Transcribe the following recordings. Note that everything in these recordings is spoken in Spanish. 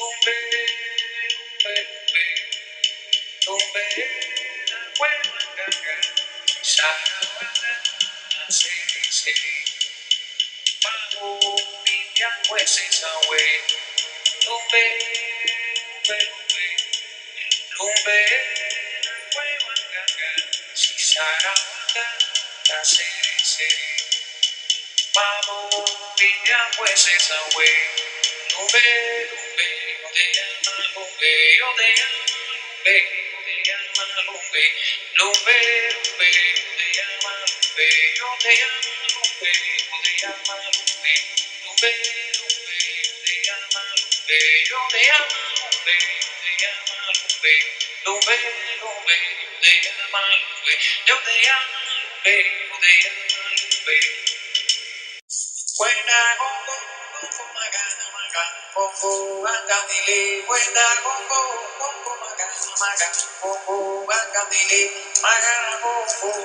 Lumbe, lumbe, la hueva gaga, sacahuana, se, pago, piña, pues esa hue. Lumbe, lumbe, la hueva gaga, si sacahuana, se, pago, piña, pues esa hue. Lumbe, yo te llamo lumbe, yo te llamo lumbe, yo te llamo lumbe, lumbe, yo te llamo lumbe, yo te llamo lumbe, yo te llamo lumbe, lumbe, yo te llamo lumbe, yo te llamo lumbe, yo te llamo lumbe, lumbe, yo te llamo lumbe, yo te llamo lumbe, yo te llamo lumbe. When I go magana go angandili. When I go magana go angandili. Magana go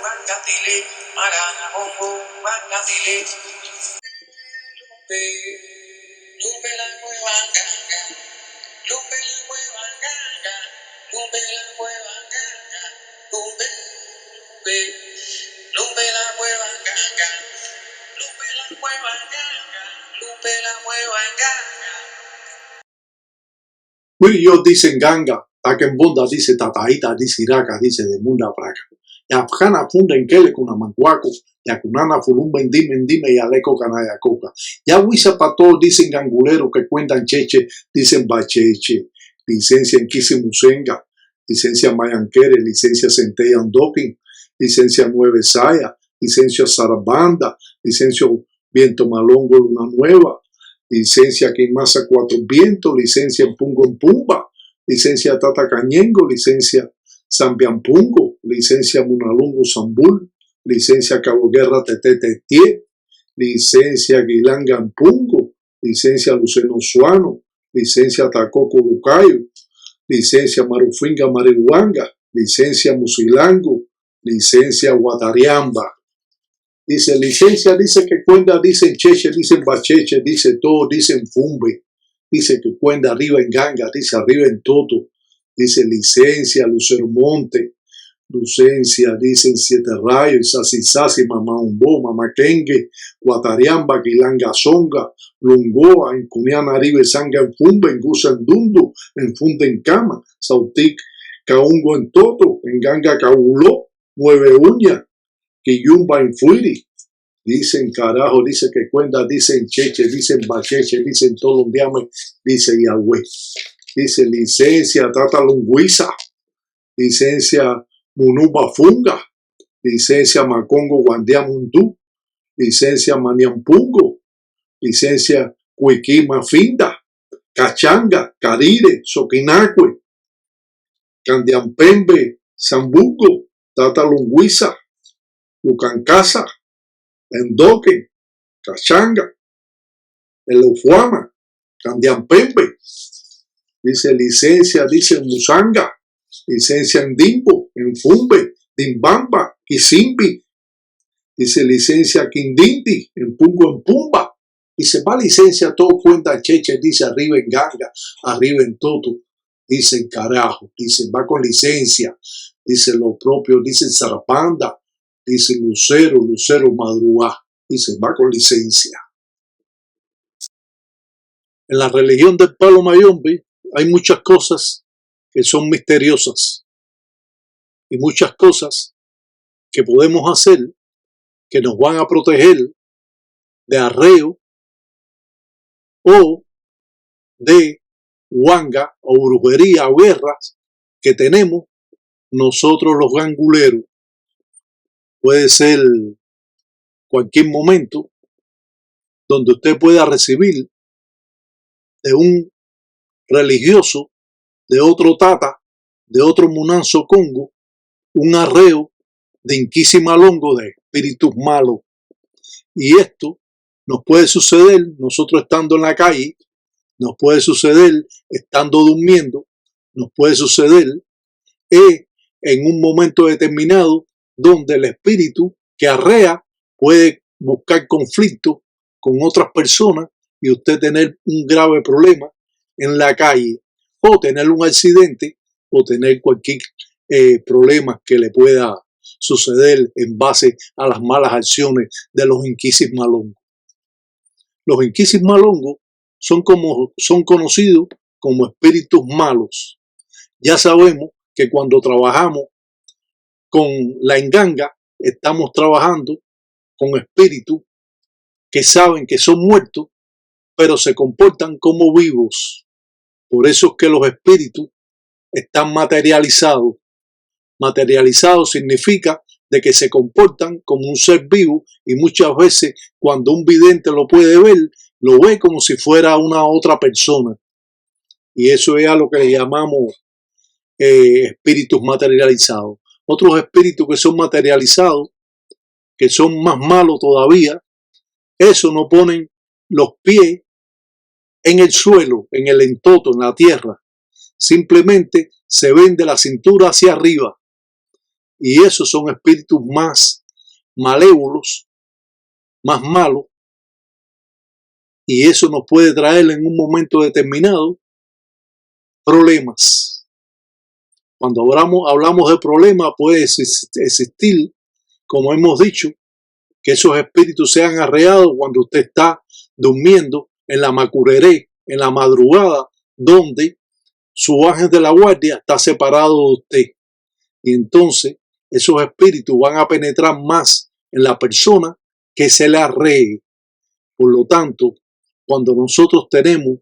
angandili. Magana go angandili. Lumbe la cueva ganga. Lumbe la cueva ganga. Lumbe la cueva ganga. Lumbe la cueva ganga. Lumbe la cueva ganga. Lumbe la cueva ganga. Wilio dicen ganga, Takembunda dice tataita, dice iraka, dice de munda praga. Yafjana funda en kele kuna manguaco, yakunana fulumba endime y aleco canaya coca. Ya huisa pa todos dicen gangulero que cuentan cheche, dicen bacheche. Licencia en Kisimusenga, licencia Mayanquere, licencia Centella Andoquín, licencia Nueve Saya, licencia Sarabanda, licencia Viento Malongo Luna Nueva, licencia Quimasa Cuatro Vientos, licencia en Pungo en Pumba, licencia Tata Cañengo, licencia Zambiampungo, licencia Munalungo Zambul, licencia Cabo Guerra Tetetetie, licencia Guilanga Ampungo, licencia Luceno Suano, licencia Tacoco Lucayo, licencia Marufinga Marihuanga, licencia Musilango, licencia Guatariamba. Dice licencia, dice que cuenta, dicen cheche, dicen bacheche, dice todo, dicen fumbe, dice que cuenta arriba en ganga, dice arriba en toto, dice licencia, Lucero Monte, licencia, dicen Siete Rayos, Sasi, Mamá Umbo, Mamá Kengue, Guatariamba, Quilanga Zonga, Lungoa, en Cuniana arriba Sanga en fumbe, en Gusa en Dundu, en funde en cama, Sautic, Caungo en toto, en ganga Cauló, Nueve Uña, Quiyumba en Fuiri, dicen carajo, dice que cuenta, dicen cheche, dicen bacheche, dicen tolondiame, dice Yahweh, dice licencia Tata Lungüiza, licencia Munuba Funga, licencia Macongo Guandiamundú, licencia Maniampungo, licencia Cuiquima Finda, Cachanga, Carire, Soquinacue, Candiampembe, Zambuco, Tata Lungüiza, Lucancasa, Endoque, Cachanga, Elofuama, Candiampembe, dice licencia, dice Musanga, licencia en Dimbo, en Fumbe, Dimbamba, Kisimbi, dice licencia Quindinti, en Pungo en Pumba, dice va licencia todo cuenta cheche, dice arriba en ganga, arriba en toto, dice carajo, dice va con licencia, dice lo propio, dice Zarapanda, dice Lucero Madruá, dice va con licencia. En la religión del Palo Mayombe hay muchas cosas que son misteriosas y muchas cosas que podemos hacer que nos van a proteger de arreo o de huanga o brujería o guerras que tenemos nosotros los ganguleros. Puede ser cualquier momento donde usted pueda recibir de un religioso, de otro tata, de otro munanzo congo, un arreo de inquisimalongo, de espíritus malos. Y esto nos puede suceder nosotros estando en la calle, nos puede suceder estando durmiendo, nos puede suceder en un momento determinado donde el espíritu que arrea puede buscar conflicto con otras personas y usted tener un grave problema en la calle o tener un accidente o tener cualquier problema que le pueda suceder en base a las malas acciones de los inquisis malongos. Los inquisis malongos son conocidos como espíritus malos. Ya sabemos que cuando trabajamos con la enganga, estamos trabajando con espíritus que saben que son muertos, pero se comportan como vivos. Por eso es que los espíritus están materializados. Materializado significa de que se comportan como un ser vivo y muchas veces cuando un vidente lo puede ver, lo ve como si fuera una otra persona. Y eso es a lo que le llamamos espíritus materializados. Otros espíritus que son materializados, que son más malos todavía, eso no ponen los pies en el suelo, en el entoto, en la tierra. Simplemente se ven de la cintura hacia arriba. Y esos son espíritus más malévolos, más malos. Y eso nos puede traer en un momento determinado problemas. Cuando hablamos de problemas, puede existir, como hemos dicho, que esos espíritus sean arreados cuando usted está durmiendo en la macureré, en la madrugada, donde su ángel de la guardia está separado de usted. Y entonces esos espíritus van a penetrar más en la persona que se le arree. Por lo tanto, cuando nosotros tenemos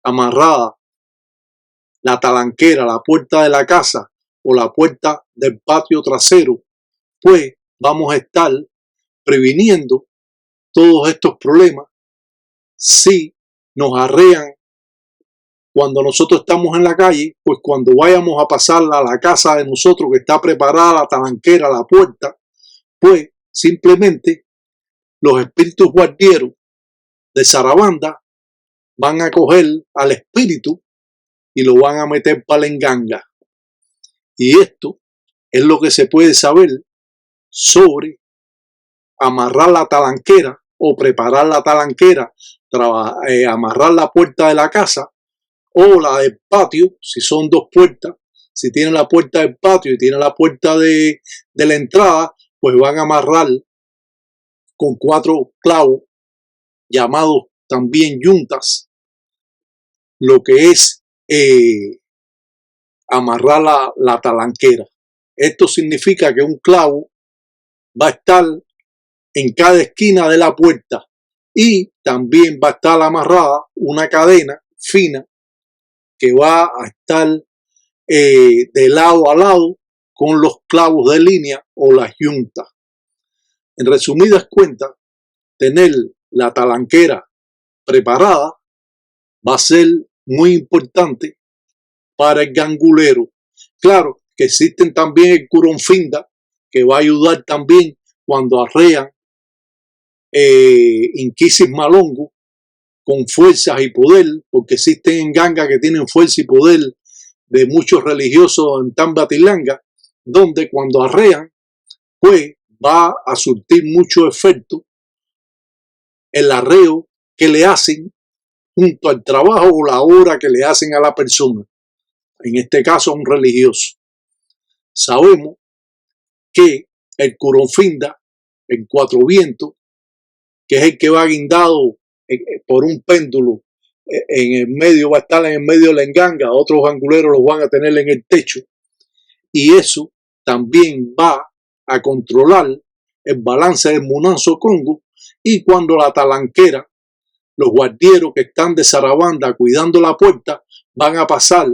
amarrada la talanquera, la puerta de la casa o la puerta del patio trasero, pues vamos a estar previniendo todos estos problemas si nos arrean cuando nosotros estamos en la calle. Pues cuando vayamos a pasar a la casa de nosotros que está preparada la talanquera, la puerta, pues simplemente los espíritus guardieros de Sarabanda van a coger al espíritu y lo van a meter para la enganga. Y esto es lo que se puede saber sobre amarrar la talanquera o preparar la talanquera, amarrar la puerta de la casa o la del patio, si son dos puertas. Si tienen la puerta del patio y tienen la puerta de la entrada, pues van a amarrar con 4 clavos, llamados también yuntas, lo que es amarrar la talanquera. Esto significa que un clavo va a estar en cada esquina de la puerta y también va a estar amarrada una cadena fina que va a estar de lado a lado con los clavos de línea o las yuntas. En resumidas cuentas, tener la talanquera preparada va a ser muy importante para el gangulero. Claro que existen también el curonfinda, que va a ayudar también cuando arrean inquisis malongos con fuerzas y poder, porque existen engangas que tienen fuerza y poder de muchos religiosos en Tambatilanga, donde cuando arrean, pues va a surtir mucho efecto el arreo que le hacen junto al trabajo o la obra que le hacen a la persona, en este caso a un religioso. Sabemos que el curonfinda, el 4 vientos, que es el que va guindado por un péndulo en el medio, va a estar en el medio de la enganga, otros ganguleros los van a tener en el techo, y eso también va a controlar el balance del Munanzo Congo. Y cuando la talanquera, los guardieros que están de Sarabanda cuidando la puerta, van a pasar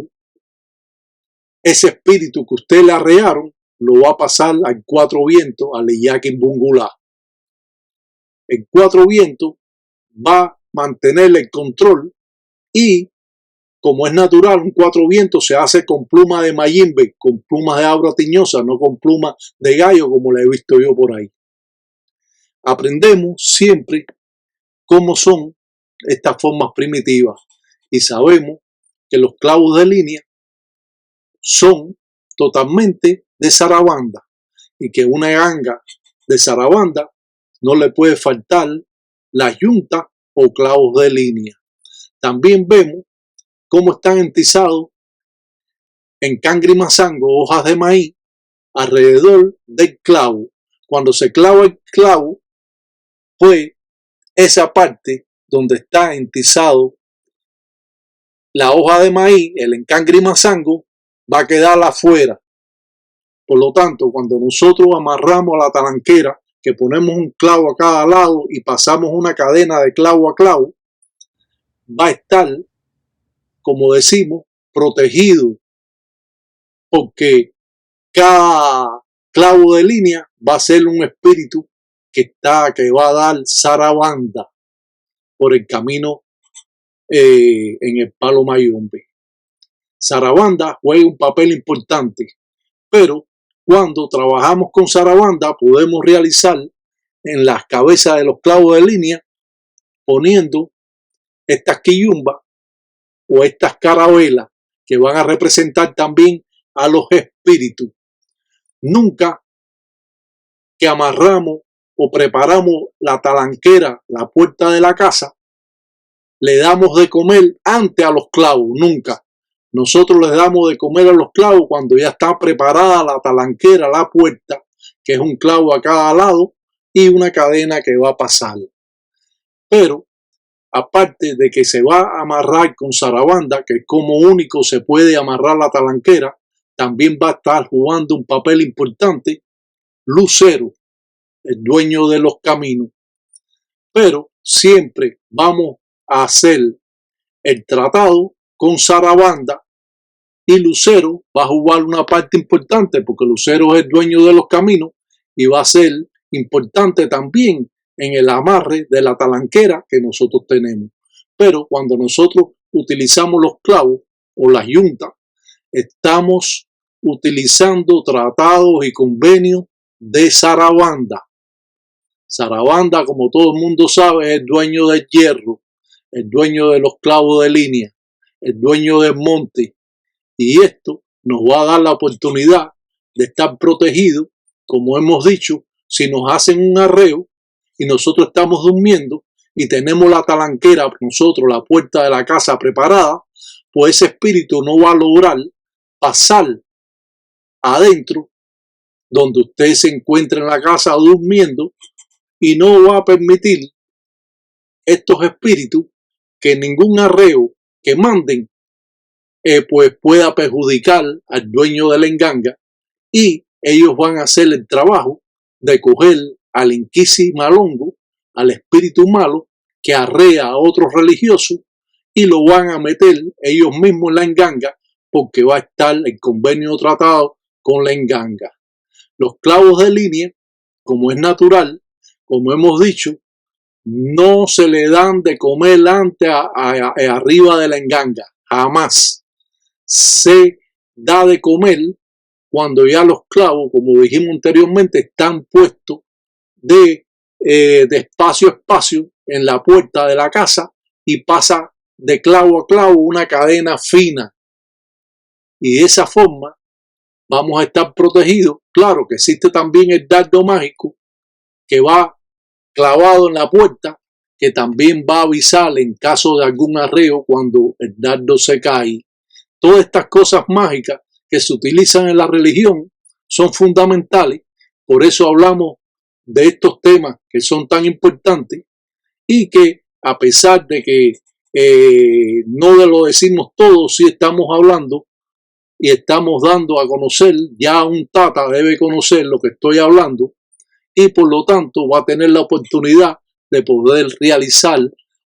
ese espíritu que usted le arrearon, lo va a pasar al 4 vientos, al Iyakin Bungulá. El 4 vientos va a mantener el control y, como es natural, un 4 vientos se hace con pluma de mayimbe, con plumas de abra tiñosa, no con plumas de gallo como la he visto yo por ahí. Aprendemos siempre cómo son estas formas primitivas y sabemos que los clavos de línea son totalmente de Sarabanda y que una ganga de Sarabanda no le puede faltar la yunta o clavos de línea. También vemos cómo están entizados en cangrimasango, hojas de maíz, alrededor del clavo. Cuando se clava el clavo, pues esa parte donde está entizado la hoja de maíz, el encangrimasango, va a quedar afuera. Por lo tanto, cuando nosotros amarramos la talanquera, que ponemos un clavo a cada lado y pasamos una cadena de clavo a clavo, va a estar, como decimos, protegido, porque cada clavo de línea va a ser un espíritu que va a dar zarabanda por el camino en el palo mayombe. Zarabanda juega un papel importante, pero cuando trabajamos con zarabanda podemos realizar en las cabezas de los clavos de línea poniendo estas quillumbas o estas carabelas que van a representar también a los espíritus. Nunca que amarramos o preparamos la talanquera, la puerta de la casa, le damos de comer antes a los clavos, nunca. Nosotros les damos de comer a los clavos cuando ya está preparada la talanquera, la puerta, que es un clavo a cada lado y una cadena que va a pasar. Pero, aparte de que se va a amarrar con zarabanda, que como único se puede amarrar la talanquera, también va a estar jugando un papel importante Lucero, el dueño de los caminos. Pero siempre vamos a hacer el tratado con zarabanda y Lucero va a jugar una parte importante porque Lucero es el dueño de los caminos y va a ser importante también en el amarre de la talanquera que nosotros tenemos. Pero cuando nosotros utilizamos los clavos o las yuntas, estamos utilizando tratados y convenios de zarabanda. Zarabanda, como todo el mundo sabe, es el dueño del hierro, el dueño de los clavos de línea, el dueño del monte. Y esto nos va a dar la oportunidad de estar protegidos, como hemos dicho, si nos hacen un arreo y nosotros estamos durmiendo y tenemos la talanquera, nosotros la puerta de la casa preparada, pues ese espíritu no va a lograr pasar adentro donde usted se encuentra en la casa durmiendo y no va a permitir estos espíritus que ningún arreo que manden pues pueda perjudicar al dueño de la enganga y ellos van a hacer el trabajo de coger al inquisi malongo, al espíritu malo que arrea a otros religiosos y lo van a meter ellos mismos en la enganga porque va a estar el convenio tratado con la enganga. Los clavos de línea, como es natural, como hemos dicho, no se le dan de comer antes arriba de la enganga, jamás. Se da de comer cuando ya los clavos, como dijimos anteriormente, están puestos de espacio a espacio en la puerta de la casa y pasa de clavo a clavo una cadena fina. Y de esa forma vamos a estar protegidos. Claro que existe también el dardo mágico que va clavado en la puerta, que también va a avisar en caso de algún arreo cuando el dardo se cae. Todas estas cosas mágicas que se utilizan en la religión son fundamentales. Por eso hablamos de estos temas que son tan importantes y que a pesar de que no lo decimos todo, sí estamos hablando y estamos dando a conocer, ya un tata debe conocer lo que estoy hablando y por lo tanto va a tener la oportunidad de poder realizar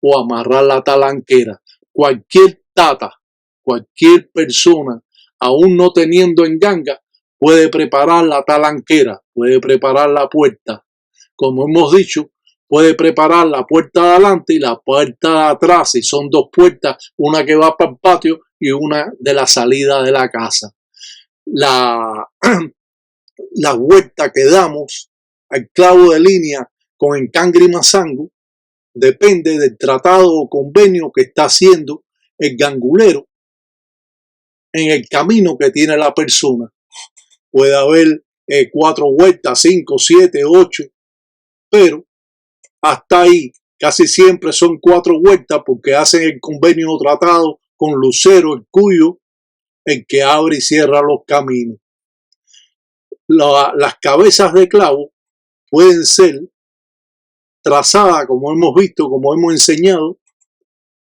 o amarrar la talanquera. Cualquier tata, cualquier persona, aún no teniendo enganga, puede preparar la talanquera, puede preparar la puerta. Como hemos dicho, puede preparar la puerta de adelante y la puerta de atrás, y son dos puertas, una que va para el patio y una de la salida de la casa. La vuelta que damos al clavo de línea con encangrimasango depende del tratado o convenio que está haciendo el gangulero en el camino que tiene la persona. Puede haber 4 vueltas, 5, 7, 8, pero hasta ahí casi siempre son 4 vueltas porque hacen el convenio o tratado con lucero, el cuyo, el que abre y cierra los caminos. Las cabezas de clavo pueden ser trazadas, como hemos visto, como hemos enseñado,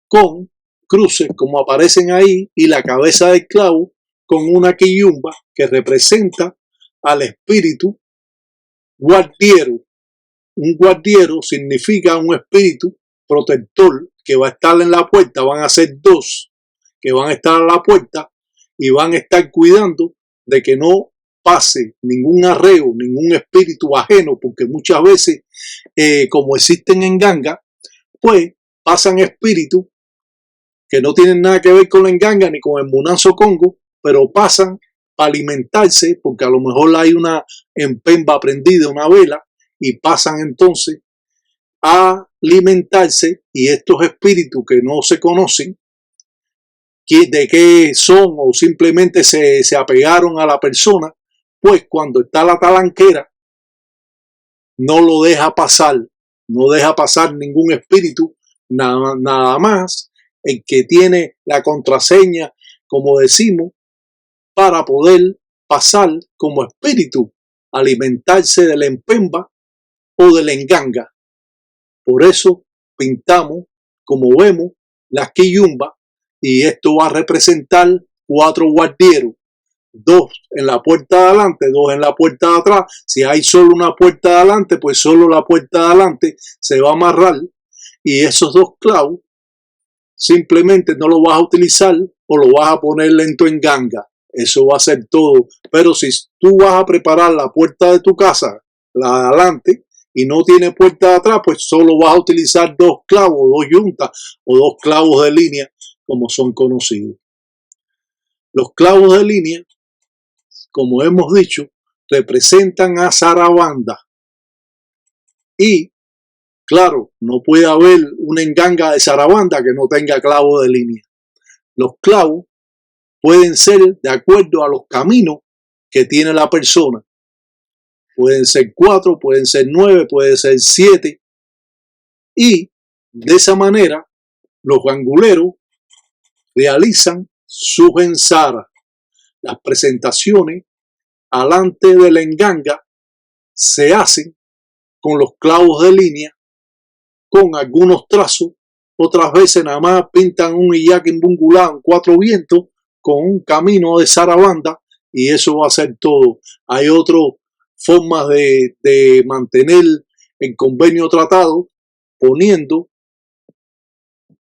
con cruces como aparecen ahí, y la cabeza del clavo con una quillumba que representa al espíritu guardiero. Un guardiero significa un espíritu protector que va a estar en la puerta. Van a ser dos que van a estar a la puerta y van a estar cuidando de que no pase ningún arreo, ningún espíritu ajeno, porque muchas veces, como existen en ganga, pues pasan espíritus que no tienen nada que ver con la enganga ni con el Munanzo Congo, pero pasan para alimentarse, porque a lo mejor hay una empemba prendida, una vela, y pasan entonces a alimentarse, y estos espíritus que no se conocen de qué son, o simplemente se apegaron a la persona, pues cuando está la talanquera no lo deja pasar, no deja pasar ningún espíritu, nada más el que tiene la contraseña, como decimos, para poder pasar como espíritu, alimentarse de la empemba o de la enganga. Por eso pintamos, como vemos, las quillumbas, y esto va a representar 4 guardieros, 2 en la puerta de adelante, 2 en la puerta de atrás. Si hay solo una puerta de adelante, pues solo la puerta de adelante se va a amarrar, y esos 2 clavos simplemente no lo vas a utilizar o lo vas a poner lento en ganga. Eso va a ser todo. Pero si tú vas a preparar la puerta de tu casa, la de adelante, y no tiene puerta de atrás, pues solo vas a utilizar 2 clavos, 2 yuntas o 2 clavos de línea, como son conocidos. Los clavos de línea, como hemos dicho, representan a Sarabanda. Y claro, no puede haber una enganga de Sarabanda que no tenga clavo de línea. Los clavos pueden ser de acuerdo a los caminos que tiene la persona. Pueden ser 4, pueden ser 9, pueden ser 7. Y de esa manera los ganguleros realizan sus ensaras. Las presentaciones alante de la enganga se hacen con los clavos de línea, con algunos trazos. Otras veces nada más pintan un iyaquimbungulá, un 4 vientos, con un camino de Sarabanda, y eso va a ser todo. Hay otras formas de mantener el convenio tratado, poniendo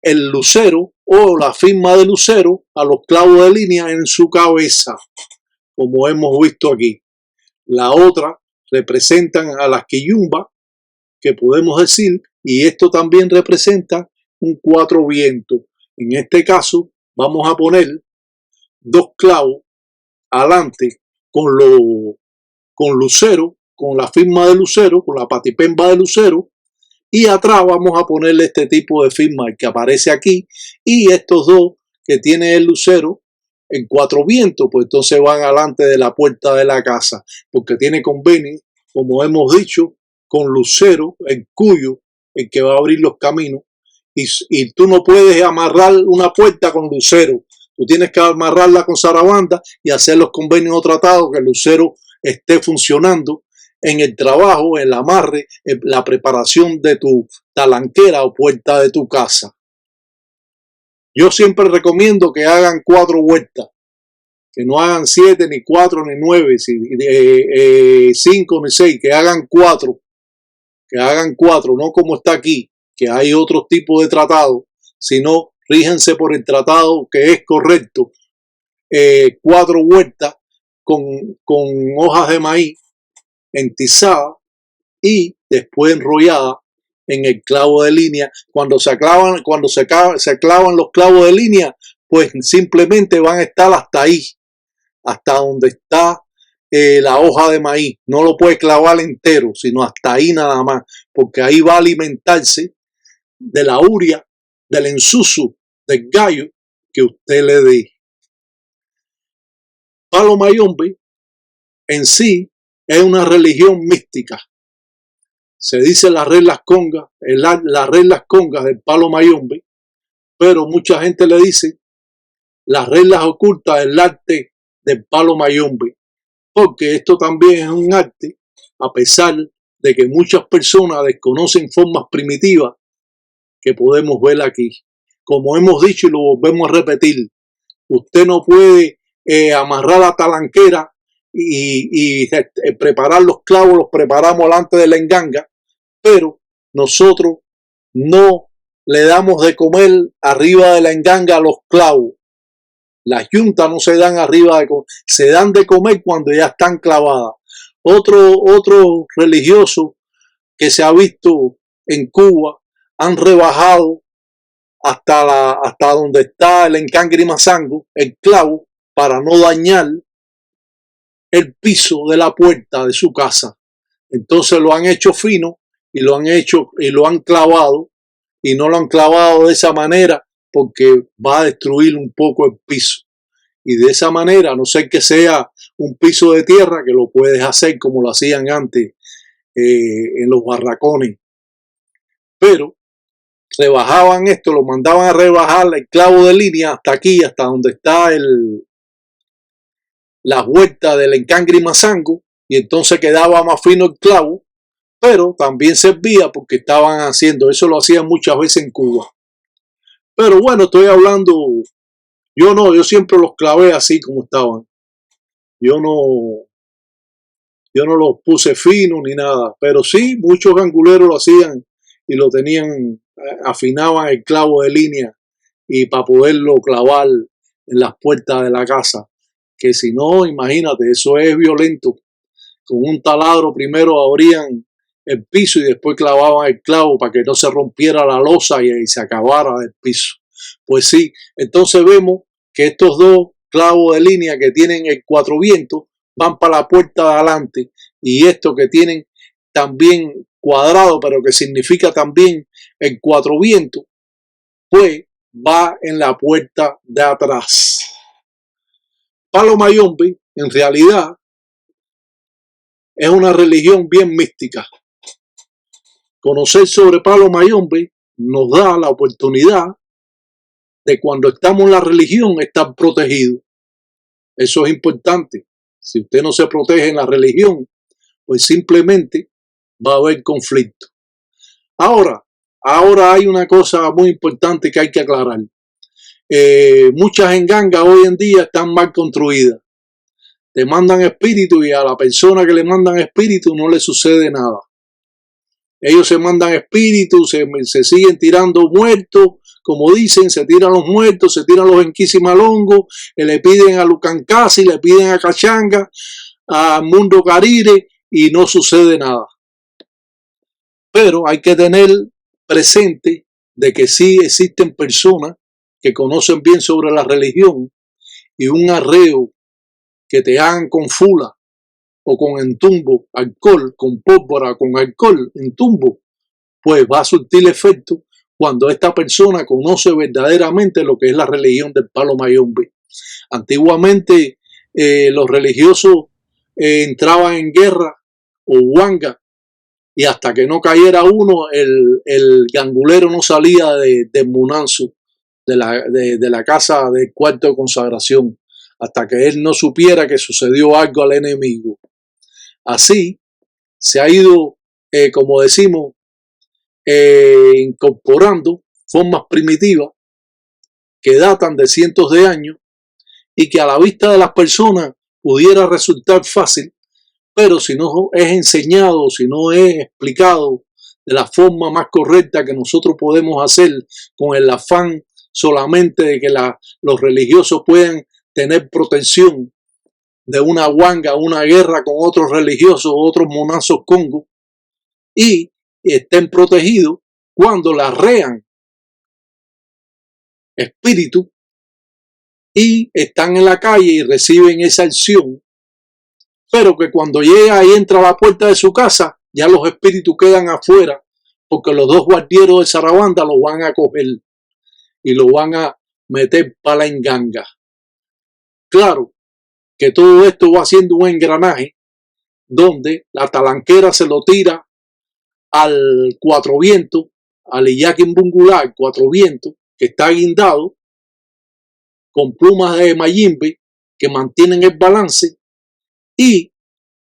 el lucero o la firma de lucero a los clavos de línea en su cabeza, como hemos visto aquí. La otra representan a las quillumbas, que podemos decir, y esto también representa un 4 vientos. En este caso vamos a poner 2 clavos adelante con lucero, con la firma de lucero, con la patipemba de lucero, y atrás vamos a ponerle este tipo de firma que aparece aquí, y estos 2 que tiene el lucero en 4 vientos, pues entonces van adelante de la puerta de la casa, porque tiene convenio, como hemos dicho, con lucero, el cuyo, el que va a abrir los caminos, y tú no puedes amarrar una puerta con lucero, tú tienes que amarrarla con Sarabanda y hacer los convenios o tratados que el lucero esté funcionando en el trabajo, el amarre, en la preparación de tu talanquera o puerta de tu casa. Yo siempre recomiendo que hagan 4 vueltas, que no hagan 7, ni 4, ni 9, 5, ni 6, que hagan 4. Que hagan 4, no como está aquí, que hay otros tipos de tratados, sino ríjense por el tratado que es correcto. 4 vueltas con hojas de maíz entizadas y después enrolladas en el clavo de línea. Cuando se clavan los clavos de línea, pues simplemente van a estar hasta ahí, hasta donde está la hoja de maíz. No lo puede clavar entero, sino hasta ahí nada más, porque ahí va a alimentarse de la uria, del ensusu, del gallo que usted le dé. Palo Mayombe en sí es una religión mística. Se dice las reglas congas, las reglas congas del Palo Mayombe, pero mucha gente le dice las reglas ocultas del arte del palo mayombe, porque esto también es un arte, a pesar de que muchas personas desconocen formas primitivas que podemos ver aquí. Como hemos dicho y lo volvemos a repetir, usted no puede amarrar la talanquera y preparar los clavos, los preparamos delante de la enganga, pero nosotros no le damos de comer arriba de la enganga los clavos. Las yuntas no se dan arriba de comer, se dan de comer cuando ya están clavadas. Otro religioso que se ha visto en Cuba han rebajado hasta donde está el encangre mazango, el clavo, para no dañar el piso de la puerta de su casa. Entonces lo han hecho fino y lo han clavado, y no lo han clavado de esa manera porque va a destruir un poco el piso. Y de esa manera, a no ser que sea un piso de tierra, que lo puedes hacer como lo hacían antes en los barracones. Pero rebajaban esto, lo mandaban a rebajar el clavo de línea hasta aquí, hasta donde está la vuelta del encangre mazango, y entonces quedaba más fino el clavo, pero también servía porque estaban haciendo, eso lo hacían muchas veces en Cuba. Pero bueno, estoy hablando, yo siempre los clavé así como estaban. Yo no los puse finos ni nada, pero sí, muchos ganguleros lo hacían y lo tenían, afinaban el clavo de línea y para poderlo clavar en las puertas de la casa, que si no, imagínate, eso es violento. Con un taladro primero abrían el piso y después clavaban el clavo para que no se rompiera la losa y se acabara del piso. Pues sí, entonces vemos que estos dos clavos de línea que tienen el cuatro vientos van para la puerta de adelante, y estos que tienen también cuadrado, pero que significa también el cuatro vientos, pues va en la puerta de atrás. Palo mayombe en realidad es una religión bien mística. Conocer sobre palo mayombe nos da la oportunidad de, cuando estamos en la religión, estar protegidos. Eso es importante. Si usted no se protege en la religión, pues simplemente va a haber conflicto. Ahora hay una cosa muy importante que hay que aclarar. Muchas engangas hoy en día están mal construidas. Te mandan espíritu y a la persona que le mandan espíritu no le sucede nada. Ellos se mandan espíritu, se siguen tirando muertos, como dicen, se tiran los muertos, se tiran los enquisimalongos, le piden a Lucancasi, le piden a Cachanga, a Mundo Carire, y no sucede nada. Pero hay que tener presente de que sí existen personas que conocen bien sobre la religión, y un arreo que te hagan con fula o con entumbo, alcohol, con pólvora, con alcohol, entumbo, pues va a surtir efecto cuando esta persona conoce verdaderamente lo que es la religión del palo mayombe. Antiguamente los religiosos entraban en guerra o huanga, y hasta que no cayera uno, el gangulero no salía del munanzo, de la casa del cuarto de consagración, hasta que él no supiera que sucedió algo al enemigo. Así se ha ido, como decimos, incorporando formas primitivas que datan de cientos de años y que a la vista de las personas pudiera resultar fácil, pero si no es enseñado, si no es explicado de la forma más correcta que nosotros podemos hacer, con el afán solamente de que los religiosos puedan tener protección de una huanga, una guerra con otros religiosos, otros monazos congos, y estén protegidos cuando la rean espíritu y están en la calle y reciben esa acción, pero que cuando llega y entra a la puerta de su casa, ya los espíritus quedan afuera, porque los dos guardieros de Sarabanda los van a coger y lo van a meter para la enganga. Claro que todo esto va haciendo un engranaje donde la talanquera se lo tira al cuatro vientos, al Iyaquín Bungulá, cuatro vientos, que está guindado con plumas de mayimbe que mantienen el balance, y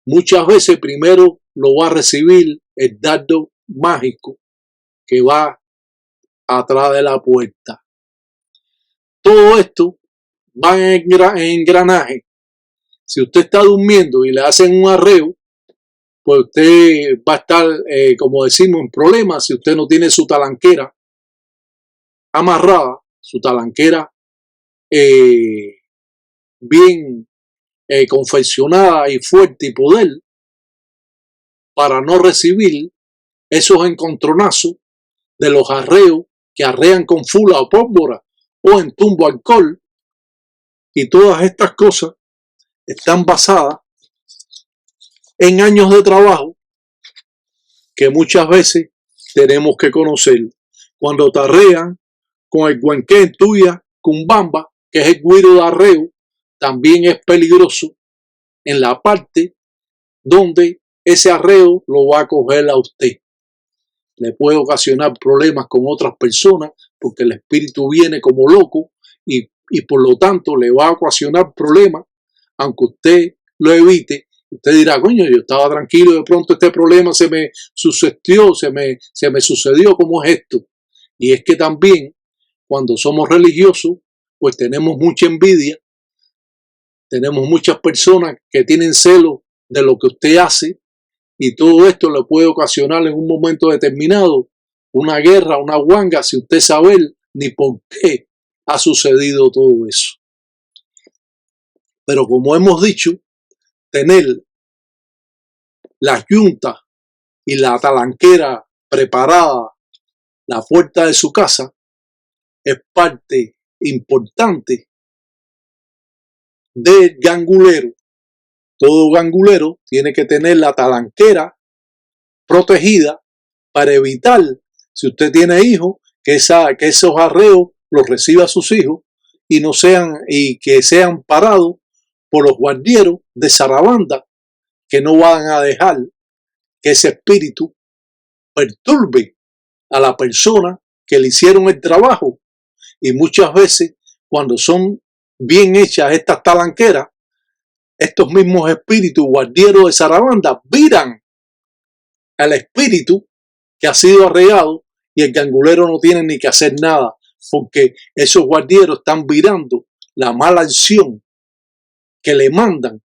muchas veces primero lo va a recibir el dardo mágico que va atrás de la puerta. Todo esto va en engranaje. Si usted está durmiendo y le hacen un arreo, pues usted va a estar, como decimos, en problemas si usted no tiene su talanquera amarrada, su talanquera bien confeccionada y fuerte y poder, para no recibir esos encontronazos de los arreos que arrean con fula o pólvora o en tumbo alcohol. Y todas estas cosas están basadas en años de trabajo que muchas veces tenemos que conocer. Cuando te arrean con el guenquén tuya, cumbamba, que es el güiro de arreo, también es peligroso en la parte donde ese arreo lo va a coger a usted. Le puede ocasionar problemas con otras personas porque el espíritu viene como loco y por lo tanto le va a ocasionar problemas, aunque usted lo evite. Usted dirá, coño, yo estaba tranquilo, de pronto este problema se me sucedió, se me sucedió, ¿cómo es esto? Y es que también cuando somos religiosos, pues tenemos mucha envidia, tenemos muchas personas que tienen celo de lo que usted hace, y todo esto le puede ocasionar en un momento determinado una guerra, una huanga, si usted sabe ni por qué ha sucedido todo eso. Pero como hemos dicho, tener las yuntas y la talanquera preparada, la puerta de su casa, es parte importante del gangulero. Todo gangulero tiene que tener la talanquera protegida para evitar, si usted tiene hijos, que esos arreos los reciba a sus hijos y que sean parados por los guardieros de Sarabanda, que no van a dejar que ese espíritu perturbe a la persona que le hicieron el trabajo. Y muchas veces, cuando son bien hechas estas talanqueras, estos mismos espíritus guardieros de Sarabanda viran al espíritu que ha sido arreado, y el gangulero no tiene ni que hacer nada, porque esos guardieros están virando la mala acción que le mandan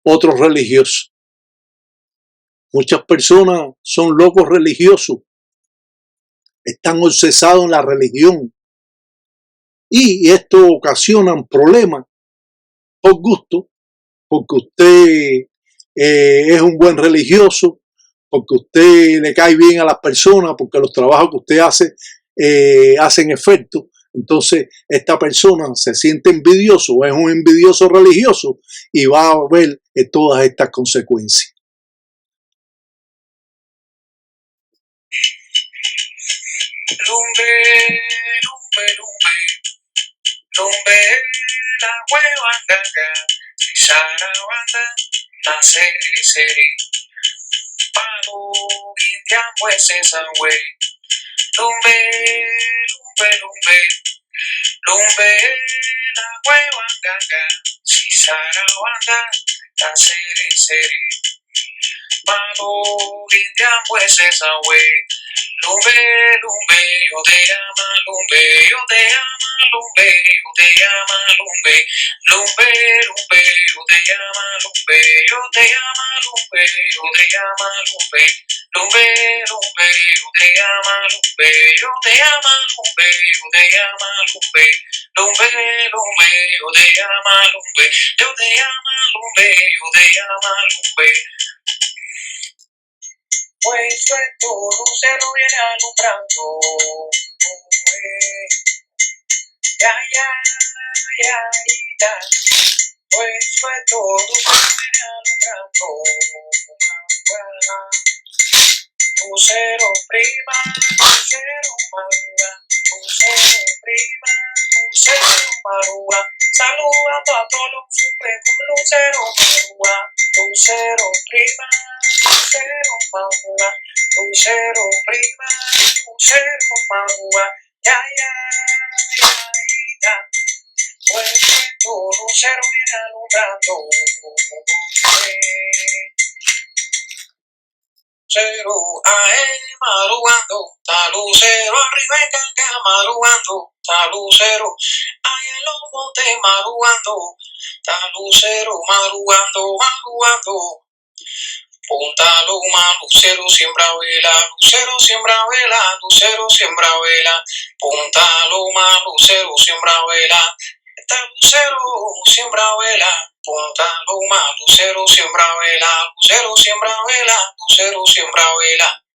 otros religiosos. Muchas personas son locos religiosos, están obsesados en la religión, y esto ocasiona problemas por gusto, porque usted es un buen religioso, porque usted le cae bien a las personas, porque los trabajos que usted hace hacen efecto. Entonces esta persona se siente envidioso, o es un envidioso religioso, y va a ver todas estas consecuencias. Lumbe, lumbe, lumbe, lumbe, la hueva gaga, Sarabanda, la seri, palo, guintian pues esa wey. Lumbe, lumbe, lumbe, lumbe, la hueva gaga, Sarabanda, la seri, palo, guintian pues esa wey. Lumbe, lumbe, yo te amo, lumbe, yo te amo, lumbe, yo te amo, lumbe, lumbe, lumbe, yo te amo, lumbe, yo te amo, lumbe, yo te amo, lumbe, lumbe, lumbe, yo te amo, lumbe, yo te amo, lumbe, yo te amo, lumbe, lumbe, lumbe, yo te amo, lumbe, yo te amo, lumbe, yo te amo, lumbe. Pues todo lucero viene alumbrando, ya, ya, ya, ya. Pues todo lucero viene alumbrando, lucero prima, lucero madura, lucero prima, lucero madura, saludando a todos los hombres con lucero madura, lucero prima, lucero madura, lucero prima, lucero madura, ya, ya, ya, Puesto lucero viene alumbrando. Lucero, madrugando, está lucero arriba en Ganga, madrugando, está lucero, ahí en los montes madrugando, está lucero, madrugando. Punta Loma, lucero siembra vela, lucero siembra vela, lucero siembra vela. Punta Loma, lucero siembra vela, está lucero siembra vela. Punta Loma, lucero siembra vela, lucero siembra vela, lucero siembra vela.